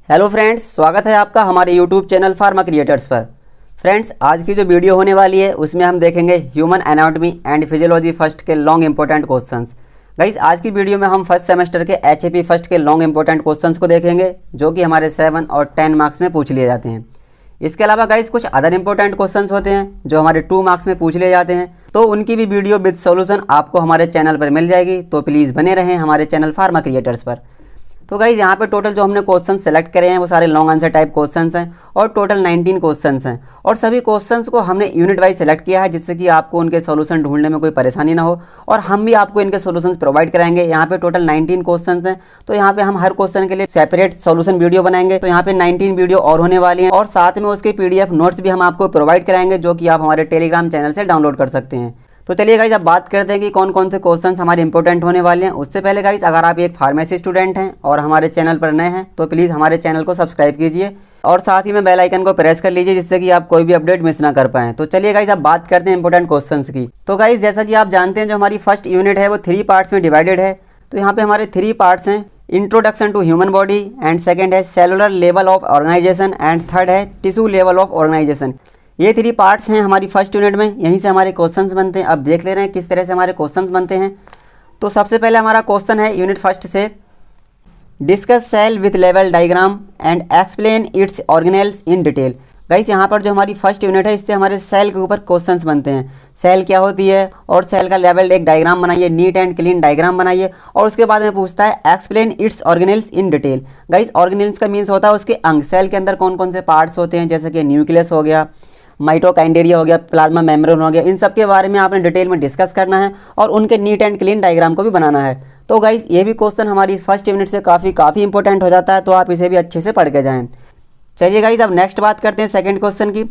Hello friends, स्वागत है आपका हमारे यूट्यूब चैनल फार्मा क्रिएटर्स पर। फ्रेंड्स, आज की जो वीडियो होने वाली है उसमें हम देखेंगे human anatomy and physiology first के लॉन्ग इंपॉर्टेंट क्वेश्चंस। गाइस, आज की वीडियो में हम फर्स्ट सेमेस्टर के एचएपी फर्स्ट के लॉन्ग इंपॉर्टेंट क्वेश्चंस को देखेंगे जो कि हमारे 7 और 10 मार्क्स में पूछ लिए जाते हैं। इसके अलावा गाइस कुछ अदर इंपॉर्टेंट क्वेश्चंस होते हैं जो हमारे 2 मार्क्स में पूछ लिए जाते हैं, तो उनकी भी वीडियो विद सॉल्यूशन आपको हमारे चैनल पर मिल जाएगी। तो प्लीज़ बने रहें हमारे चैनल फार्मा क्रिएटर्स पर। तो गाइज़ यहाँ पे टोटल जो हमने क्वेश्चन सेलेक्ट करे हैं वो सारे लॉन्ग आंसर टाइप क्वेश्चंस हैं और टोटल 19 क्वेश्चंस हैं और सभी क्वेश्चंस को हमने यूनिट वाइज सेलेक्ट किया है जिससे कि आपको उनके सॉल्यूशन ढूंढने में कोई परेशानी ना हो और हम भी आपको इनके सॉल्यूशंस प्रोवाइड कराएंगे। यहाँ पे टोटल 19 क्वेश्चंस हैं, तो यहाँ पे हम हर क्वेश्चन के लिए सेपरेट सॉल्यूशन वीडियो बनाएंगे। तो यहाँ पे 19 वीडियो और होने वाली हैं और साथ में उसके PDF नोट्स भी हम आपको प्रोवाइड कराएंगे जो कि आप हमारे टेलीग्राम चैनल से डाउनलोड कर सकते हैं। तो चलिए गाइज अब बात करते हैं कि कौन कौन से क्वेश्चंस हमारे इंपॉर्टेंट होने वाले हैं। उससे पहले गाइज अगर आप एक फार्मेसी स्टूडेंट हैं और हमारे चैनल पर नए हैं तो प्लीज़ हमारे चैनल को सब्सक्राइब कीजिए और साथ ही में बेल आइकन को प्रेस कर लीजिए जिससे कि आप कोई भी अपडेट मिस ना कर पाएँ। तो चलिए गाइज अब बात करते हैं इंपॉर्टेंट क्वेश्चंस की। तो गाइज जैसा कि आप जानते हैं जो हमारी फर्स्ट यूनिट है वो 3 पार्ट्स में डिवाइडेड है। तो यहाँ पे हमारे 3 पार्ट्स हैं, introduction to human body and second है cellular level of organization and third है टिश्यू लेवल ऑफ ऑर्गेनाइजेशन। ये 3 पार्ट्स हैं हमारी फर्स्ट यूनिट में, यहीं से हमारे क्वेश्चंस बनते हैं। अब देख ले रहे हैं किस तरह से हमारे क्वेश्चंस बनते हैं। तो सबसे पहले हमारा क्वेश्चन है यूनिट फर्स्ट से, discuss cell with level diagram and explain its organelles in detail. Guys यहाँ पर जो हमारी फर्स्ट यूनिट है इससे हमारे सेल के ऊपर क्वेश्चंस बनते हैं। सेल क्या होती है और सेल का लेवल एक डायग्राम बनाइए, नीट एंड क्लीन डायग्राम बनाइए और उसके बाद में पूछता है explain its organelles in detail. Guys organelles का मीन्स होता है उसके अंग, सेल के अंदर कौन कौन से पार्ट्स होते हैं, जैसे कि न्यूक्लियस हो गया, माइटोकाइंड्रिया हो गया, प्लाज्मा मेम्ब्रेन हो गया, इन सब के बारे में आपने डिटेल में डिस्कस करना है और उनके नीट एंड क्लीन डायग्राम को भी बनाना है। तो गाइस ये भी क्वेश्चन हमारी फर्स्ट यूनिट से काफ़ी इंपॉर्टेंट हो जाता है, तो आप इसे भी अच्छे से पढ़ के जाएँ। चलिए गाइस अब नेक्स्ट बात करते हैं सेकंड क्वेश्चन की।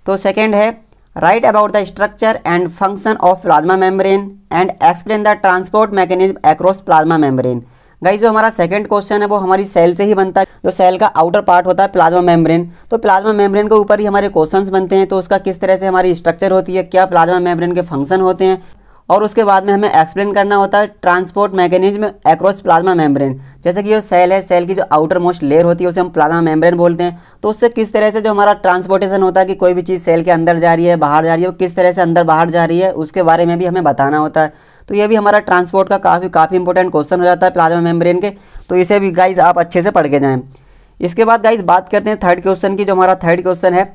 तो सेकंड है, right about the structure and function of plasma membrane and explain the transport mechanism across plasma membrane. Guys जो हमारा सेकंड क्वेश्चन है वो हमारी सेल से ही बनता है। जो सेल का आउटर पार्ट होता है प्लाज्मा मेम्ब्रेन, तो प्लाज्मा मेम्ब्रेन के ऊपर ही हमारे क्वेश्चंस बनते हैं। तो उसका किस तरह से हमारी स्ट्रक्चर होती है, क्या प्लाज्मा मेम्ब्रेन के फंक्शन होते हैं और उसके बाद में हमें एक्सप्लेन करना होता है transport mechanism across plasma membrane. जैसे कि जो सेल है, सेल की जो आउटर मोस्ट लेयर होती है उसे हम प्लाज्मा मेम्ब्रेन बोलते हैं। तो उससे किस तरह से जो हमारा ट्रांसपोर्टेशन होता है कि कोई भी चीज़ सेल के अंदर जा रही है, बाहर जा रही है, वो किस तरह से अंदर बाहर जा रही है उसके बारे में भी हमें बताना होता है। तो ये भी हमारा ट्रांसपोर्ट का काफ़ी इंपॉर्टेंट क्वेश्चन हो जाता है प्लाज्मा मेम्ब्रेन के, तो इसे भी गाइज आप अच्छे से पढ़ के जाएँ। इसके बाद गाइज बात करते हैं थर्ड क्वेश्चन की। जो हमारा थर्ड क्वेश्चन है,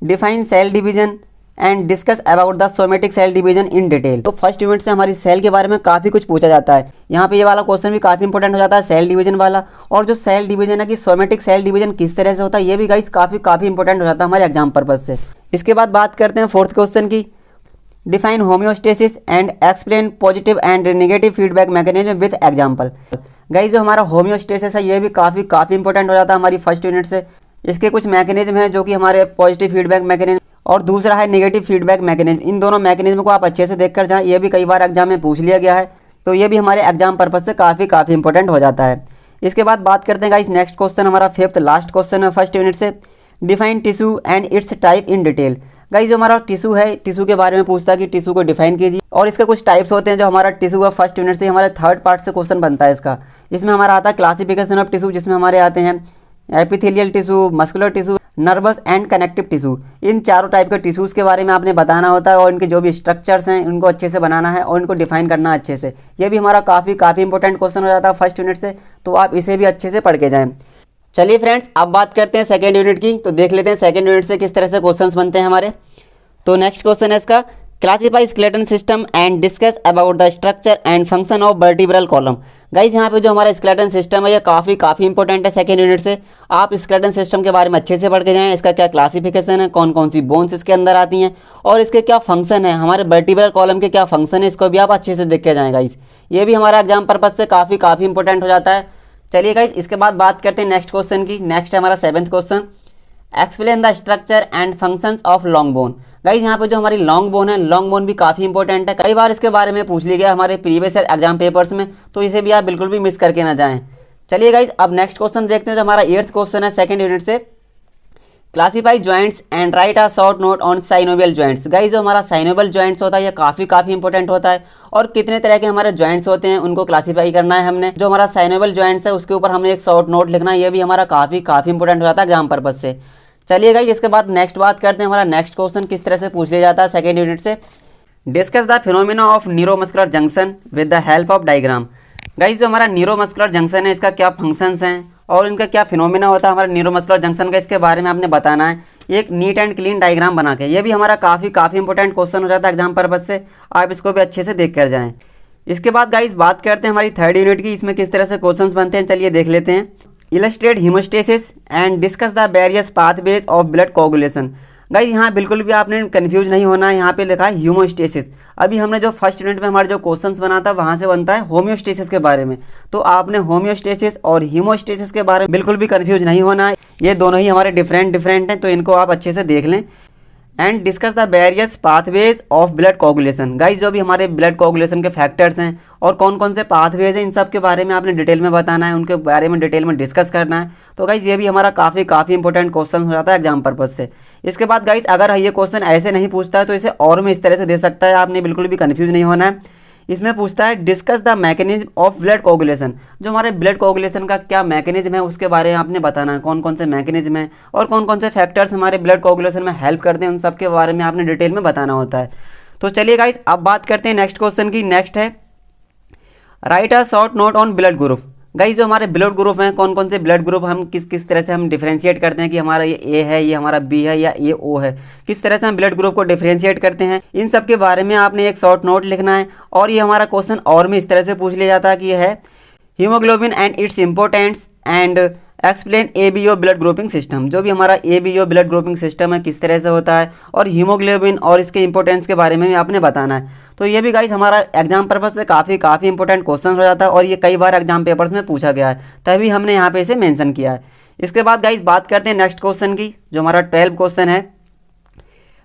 define cell division and discuss about the somatic cell division in detail. तो फर्स्ट यूनिट से हमारी सेल के बारे में काफ़ी कुछ पूछा जाता है। यहाँ पे ये वाला क्वेश्चन भी काफ़ी इंपॉर्टेंट हो जाता है, सेल डिवीजन वाला। और जो सेल डिवीजन है कि सोमेटिक सेल डिवीजन किस तरह से होता है, ये भी गाइस काफ़ी इंपॉर्टेंट हो जाता है हमारे एग्जाम पर्पज से। इसके बाद बात करते हैं फोर्थ क्वेश्चन की, define homeostasis and explain positive and negative feedback mechanism with example. Guys जो हमारा होम्योस्टेसिस है ये भी काफ़ी इंपॉर्टेंट हो जाता है हमारी फर्स्ट यूनिट से। इसके कुछ मैकेनिज्म हैं जो कि हमारे पॉजिटिव फीडबैक मैकेनिज्म और दूसरा है नेगेटिव फीडबैक मैकेनिज्म। इन दोनों मैकेनिज्म को आप अच्छे से देखकर जाएं, ये भी कई बार एग्जाम में पूछ लिया गया है, तो ये भी हमारे एग्जाम पर्पज से काफ़ी इंपॉर्टेंट हो जाता है। इसके बाद बात करते हैं गाइस नेक्स्ट क्वेश्चन, हमारा फिफ्थ लास्ट क्वेश्चन है फर्स्ट यूनिट से, define tissue and it's type in detail. Guys जो हमारा टिश्यू है, टिश्यू के बारे में पूछता है कि टिश्यू को डिफाइन कीजिए और इसके कुछ टाइप्स होते हैं। जो हमारा टिश्यू है फर्स्ट यूनिट से हमारे थर्ड पार्ट से क्वेश्चन बनता है इसका। इसमें हमारा आता है क्लासिफिकेशन ऑफ टिश्यू, जिसमें हमारे आते हैं epithelial tissue, muscular tissue, nervous and connective tissue. इन चारों टाइप के टिश्यूज़ के बारे में आपने बताना होता है और इनके जो भी स्ट्रक्चर्स हैं उनको अच्छे से बनाना है और इनको डिफाइन करना अच्छे से। ये भी हमारा काफ़ी इंपॉर्टेंट क्वेश्चन हो जाता है फर्स्ट यूनिट से, तो आप इसे भी अच्छे से पढ़ के जाएँ। चलिए फ्रेंड्स अब बात करते हैं सेकेंड यूनिट की। तो देख लेते हैं सेकेंड यूनिट से किस तरह से क्वेश्चंस बनते हैं हमारे। तो नेक्स्ट क्वेश्चन है इसका, classify skeleton system and discuss about the structure and function of vertebral column. Guys यहाँ पे जो हमारा स्केलेटन सिस्टम है ये काफ़ी इंपॉर्टेंट है सेकेंड यूनिट से। आप स्केलेटन सिस्टम के बारे में अच्छे से पढ़ के जाएं, इसका क्या क्लासिफिकेशन है, कौन कौन सी बोन्स इसके अंदर आती हैं और इसके क्या फंक्शन है, हमारे वर्टिब्रल कॉलम के क्या फंक्शन है, इसको भी आप अच्छे से देख के जाएँ गाइज। ये भी हमारा एग्जाम पर्पज से काफ़ी इंपॉर्टेंट हो जाता है। चलिए गाइज इसके बाद बात करते हैं नेक्स्ट क्वेश्चन की। नेक्स्ट है हमारा seventh question, explain the structure and functions of long bone. Guys यहाँ पे जो हमारी लॉन्ग बोन है, लॉन्ग बोन भी काफ़ी इंपॉर्टेंट है, कई बार इसके बारे में पूछ लिया गया हमारे प्रीवियस एग्जाम पेपर्स में, तो इसे भी आप बिल्कुल भी मिस करके ना जाएं। चलिए गाइज अब नेक्स्ट क्वेश्चन देखते हैं। जो हमारा 8th क्वेश्चन है सेकंड यूनिट से, classify joints and right a short note on synovial joints. Guys जो हमारा साइनोवियल जॉइंट्स होता है ये काफ़ी इंपॉर्टेंट होता है और कितने तरह के हमारे जॉइंट्स होते हैं उनको क्लासीफाई करना है हमने। जो हमारा साइनोवियल जॉइंट्स है उसके ऊपर हमने एक शॉर्ट नोट लिखना है, ये भी हमारा काफ़ी इंपॉर्टेंट हो जाता है एग्जाम पर्पज से। चलिए गाइस इसके बाद नेक्स्ट बात करते हैं हमारा नेक्स्ट क्वेश्चन किस तरह से पूछ लिया जाता है सेकेंड यूनिट से। Discuss the phenomena of neuromuscular junction with the help of diagram. Guys जो हमारा न्यूरोमस्कुलर जंक्शन है इसका क्या फंक्शंस हैं और इनका क्या फिनोमिना होता है हमारा न्यूरोमस्कुलर जंक्शन का, इसके बारे में आपने बताना है एक नीट एंड क्लीन डायग्राम बना के। ये भी हमारा काफ़ी इंपॉर्टेंट क्वेश्चन हो जाता है एग्जाम पर्पज से, आप इसको भी अच्छे से देख कर जाएँ। इसके बाद गाइस बात करते हैं हमारी थर्ड यूनिट की, इसमें किस तरह से क्वेश्चंस बनते हैं चलिए देख लेते हैं। Illustrate haemostasis and discuss the various pathways of blood coagulation. Guys यहाँ बिल्कुल भी आपने कंफ्यूज नहीं होना है, यहाँ पे लिखा है हीमोस्टेसिस। अभी हमने जो फर्स्ट यूनिट में हमारे जो क्वेश्चंस बना था वहाँ से बनता है होम्योस्टेसिस के बारे में, तो आपने होम्योस्टेसिस और हीमोस्टेसिस के बारे में बिल्कुल भी कंफ्यूज नहीं होना है। ये दोनों ही हमारे डिफरेंट हैं, तो इनको आप अच्छे से देख लें। And discuss the various pathways of blood coagulation. Guys जो भी हमारे ब्लड कोगुलेशन के फैक्टर्स हैं और कौन कौन से पाथवेज हैं इन सब के बारे में आपने डिटेल में बताना है, उनके बारे में डिटेल में डिस्कस करना है। तो गाइस ये भी हमारा काफ़ी इंपॉर्टेंट क्वेश्चन हो जाता है एग्जाम पर्पज से। इसके बाद गाइस अगर ये क्वेश्चन ऐसे नहीं पूछता है तो इसे और में इस तरह से दे सकता है, आपने बिल्कुल भी कन्फ्यूज नहीं होना है। इसमें पूछता है discuss the mechanism of blood coagulation. जो हमारे ब्लड कोगुलेशन का क्या मैकेनिज्म है उसके बारे में आपने बताना है, कौन कौन से मैकेनिज्म है और कौन कौन से फैक्टर्स हमारे ब्लड कोगुलेशन में हेल्प करते हैं, उन सब के बारे में आपने डिटेल में बताना होता है। तो चलिए गाइस अब बात करते हैं नेक्स्ट क्वेश्चन की। नेक्स्ट है write a short note on blood group. Guys जो हमारे ब्लड ग्रुप हैं, कौन कौन से ब्लड ग्रुप हम किस तरह से हम डिफरेंशिएट करते हैं कि हमारा ये ए है, ये हमारा बी है या ये ओ है, किस तरह से हम ब्लड ग्रुप को डिफरेंशिएट करते हैं, इन सब के बारे में आपने एक शॉर्ट नोट लिखना है। और ये हमारा क्वेश्चन और में इस तरह से पूछ लिया जाता है कि यह है haemoglobin and its importance and explain ABO blood grouping system. जो भी हमारा ABO ब्लड ग्रुपिंग सिस्टम है किस तरह से होता है और हीमोग्लोबिन और इसके इंपॉर्टेंस के बारे में भी आपने बताना है। तो ये भी गाइस हमारा एग्जाम पर्पज से काफ़ी इंपॉर्टेंट क्वेश्चन हो जाता है और ये कई बार एग्जाम पेपर्स में पूछा गया है, तभी हमने यहाँ पे इसे मेंशन किया है। इसके बाद गाइस बात करते हैं नेक्स्ट क्वेश्चन की, जो हमारा 12 क्वेश्चन है।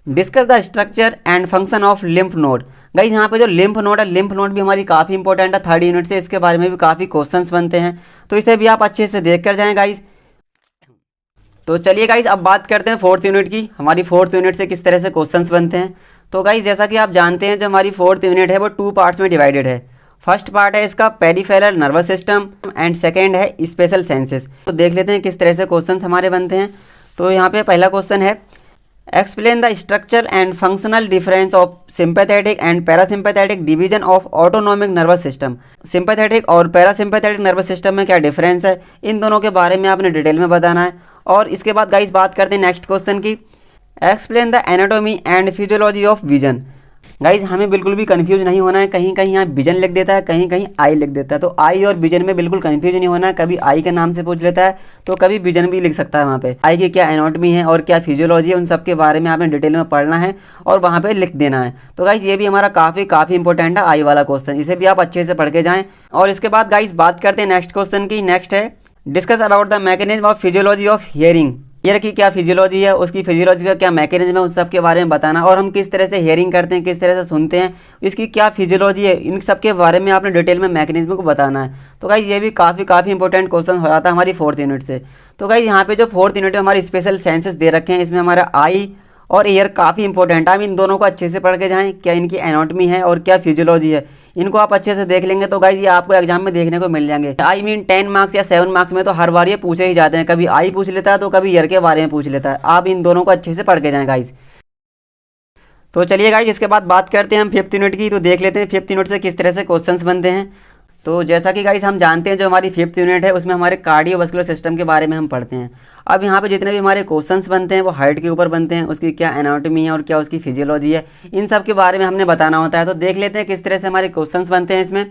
Discuss the structure and function of lymph node. Guys यहाँ पे जो लिम्फ नोड है, लिम्फ नोड भी हमारी काफ़ी इंपॉर्टेंट है थर्ड यूनिट से, इसके बारे में भी काफ़ी क्वेश्चंस बनते हैं, तो इसे भी आप अच्छे से देख कर जाएँ गाइस। तो चलिए गाइस अब बात करते हैं फोर्थ यूनिट की, हमारी फोर्थ यूनिट से किस तरह से क्वेश्चंस बनते हैं। तो गाइस जैसा कि आप जानते हैं जो हमारी फोर्थ यूनिट है वो 2 पार्ट्स में डिवाइडेड है। फर्स्ट पार्ट है इसका peripheral nervous system and second है स्पेशल सेंसेस। तो देख लेते हैं किस तरह से क्वेश्चंस हमारे बनते हैं। तो यहाँ पे पहला क्वेश्चन है explain the structure and functional difference of sympathetic and parasympathetic division of autonomic nervous system. Sympathetic और पैरासिम्पैथेटिक नर्वस सिस्टम में क्या डिफरेंस है, इन दोनों के बारे में आपने डिटेल में बताना है। और इसके बाद गाइस बात करते हैं नेक्स्ट क्वेश्चन की, explain the anatomy and physiology of vision. Guys हमें बिल्कुल भी कंफ्यूज नहीं होना है, कहीं कहीं यहाँ विजन लिख देता है, कहीं कहीं आई लिख देता है, तो आई और विजन में बिल्कुल कंफ्यूज नहीं होना है। कभी आई के नाम से पूछ लेता है तो कभी विजन भी लिख सकता है। वहाँ पे आई की क्या एनाटॉमी है और क्या फिजियोलॉजी है, उन सब के बारे में आपने डिटेल में पढ़ना है और वहाँ पे लिख देना है। तो गाइज ये भी हमारा काफ़ी इंपॉर्टेंट है आई वाला क्वेश्चन, इसे भी आप अच्छे से पढ़ के जाएँ। और इसके बाद गाइज बात करते हैं नेक्स्ट क्वेश्चन की। नेक्स्ट है discuss about the mechanism of physiology of hearing. Year की क्या फिजियोलॉजी है, उसकी फिजियोलॉजी का क्या मैकेनिज्म है, उस सब के बारे में बताना। और हम किस तरह से हेयरिंग करते हैं, किस तरह से सुनते हैं, इसकी क्या फिजियोलॉजी है, इन सब के बारे में आपने डिटेल में मैकेनिज्म को बताना है। तो गाइस ये भी काफ़ी इंपॉर्टेंट क्वेश्चन हो जाता है हमारी फोर्थ यूनिट से। तो गाइस यहाँ पे जो फोर्थ यूनिट है हमारी स्पेशल सेंसेस दे रखे हैं, इसमें हमारा आई और ईयर काफ़ी इंपॉर्टेंट है। हम इन दोनों को अच्छे से पढ़ के जाएँ, क्या इनकी एनाटॉमी है और क्या फिजियोलॉजी है, इनको आप अच्छे से देख लेंगे तो गाइस ये आपको एग्जाम में देखने को मिल जाएंगे। आई मीन 10 मार्क्स या 7 मार्क्स में तो हर बार ये पूछे ही जाते हैं, कभी आई पूछ लेता है तो कभी ईयर के बारे में पूछ लेता है। आप इन दोनों को अच्छे से पढ़ के जाएं गाइस। तो चलिए गाइस इसके बाद बात करते हैं हम फिफ्थ यूनिट की। तो देख लेते हैं फिफ्थ यूनिट से किस तरह से क्वेश्चंस बनते हैं। तो जैसा कि गाइस हम जानते हैं जो हमारी फिफ्थ यूनिट है उसमें हमारे कार्डियोवास्कुलर सिस्टम के बारे में हम पढ़ते हैं। अब यहाँ पे जितने भी हमारे क्वेश्चंस बनते हैं वो हार्ट के ऊपर बनते हैं, उसकी क्या एनाटॉमी है और क्या उसकी फिजियोलॉजी है, इन सब के बारे में हमने बताना होता है। तो देख लेते हैं किस तरह से हमारे क्वेश्चंस बनते हैं इसमें।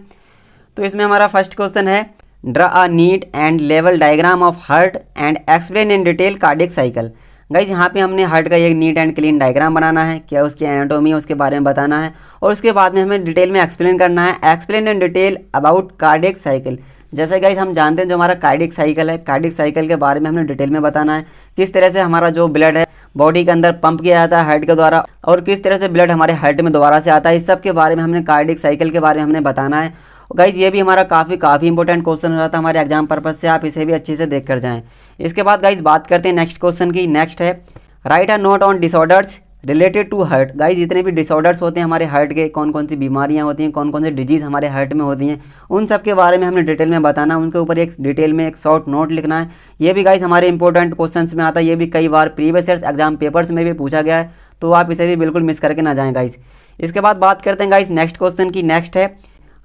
तो इसमें हमारा फर्स्ट क्वेश्चन है draw a neat and level diagram of heart and explain in detail cardiac cycle. Guys यहाँ पे हमने हार्ट का एक नीट एंड क्लीन डायग्राम बनाना है, क्या उसकी एनाटॉमी है उसके बारे में बताना है और उसके बाद में हमें डिटेल में एक्सप्लेन करना है, explain in detail about cardiac cycle. जैसे गाइज हम जानते हैं जो हमारा कार्डियक साइकिल है, कार्डियक साइकिल के बारे में हमने डिटेल में बताना है, किस तरह से हमारा जो ब्लड है बॉडी के अंदर पंप किया जाता है हार्ट के द्वारा और किस तरह से ब्लड हमारे हार्ट में दोबारा से आता है, इस सब के बारे में हमने कार्डियक साइकिल के बारे में हमने बताना है। गाइज ये भी हमारा काफ़ी इंपॉर्टेंट क्वेश्चन हो जाता है हमारे एग्जाम पर्पज से, आप इसे भी अच्छे से देख कर जाएँ। इसके बाद गाइज बात करते हैं नेक्स्ट क्वेश्चन की। नेक्स्ट है write a note on disorders related to heart. Guys जितने भी डिसऑर्डर्स होते हैं हमारे हार्ट के, कौन कौन सी बीमारियां होती हैं, कौन कौन से डिजीज़ हमारे हार्ट में होती हैं, उन सब के बारे में हमने डिटेल में बताना, उनके ऊपर एक डिटेल में एक शॉर्ट नोट लिखना है। ये भी गाइज हमारे इंपॉर्टेंट क्वेश्चंस में आता है, ये भी कई बार प्रीवियस ईयर्स एग्जाम पेपर्स में भी पूछा गया है, तो आप इसे भी बिल्कुल मिस करके ना जाएँ गाइज। इसके बाद बात करते हैं गाइज नेक्स्ट क्वेश्चन की। नेक्स्ट है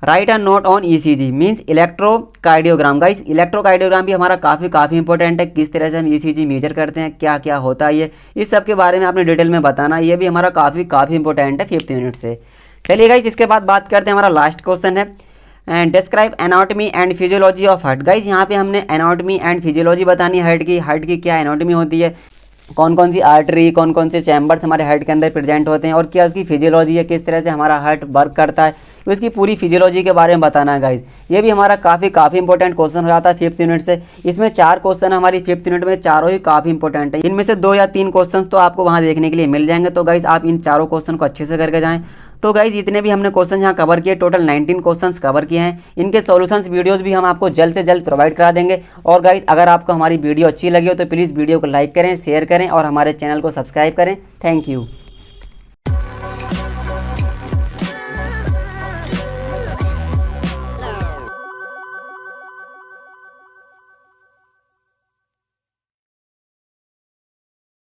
write a note on ECG means electrocardiogram. Guys electrocardiogram भी हमारा काफ़ी इंपॉर्टेंट है, किस तरह से हम ईसीजी मेजर करते हैं, क्या क्या होता है ये, इस सब के बारे में आपने डिटेल में बताना, ये भी हमारा काफ़ी इंपॉर्टेंट है 5th यूनिट से। चलिए गाइस इसके बाद बात करते हैं, हमारा लास्ट क्वेश्चन है and describe anatomy and physiology of heart. Guys यहाँ पे हमने एनाटॉमी एंड फिजियोलॉजी बतानी है हार्ट की क्या एनाटॉमी होती है, कौन कौन सी आर्टरी, कौन कौन से चैम्बर्स हमारे हार्ट के अंदर प्रेजेंट होते हैं, और क्या उसकी फिजियोलॉजी है, किस तरह से हमारा हार्ट वर्क करता है, तो इसकी पूरी फिजियोलॉजी के बारे में बताना है गाइज। ये भी हमारा काफ़ी इंपॉर्टेंट क्वेश्चन हो जाता है 5th यूनिट से। इसमें 4 क्वेश्चन हमारी 5th यूनिट में, चारों ही काफ़ी इंपॉर्टेंट है। इनमें से 2 या 3 क्वेश्चन तो आपको वहाँ देखने के लिए मिल जाएंगे, तो गाइज आप इन चारों क्वेश्चन को अच्छे से करके जाएँ। तो गाइज जितने भी हमने क्वेश्चन यहाँ कवर किए, टोटल 19 क्वेश्चंस कवर किए हैं। इनके सॉल्यूशंस वीडियोस भी हम आपको जल्द से जल्द प्रोवाइड करा देंगे। और गाइज अगर आपको हमारी वीडियो अच्छी लगी हो तो प्लीज़ वीडियो को लाइक करें, शेयर करें और हमारे चैनल को सब्सक्राइब करें। Thank you.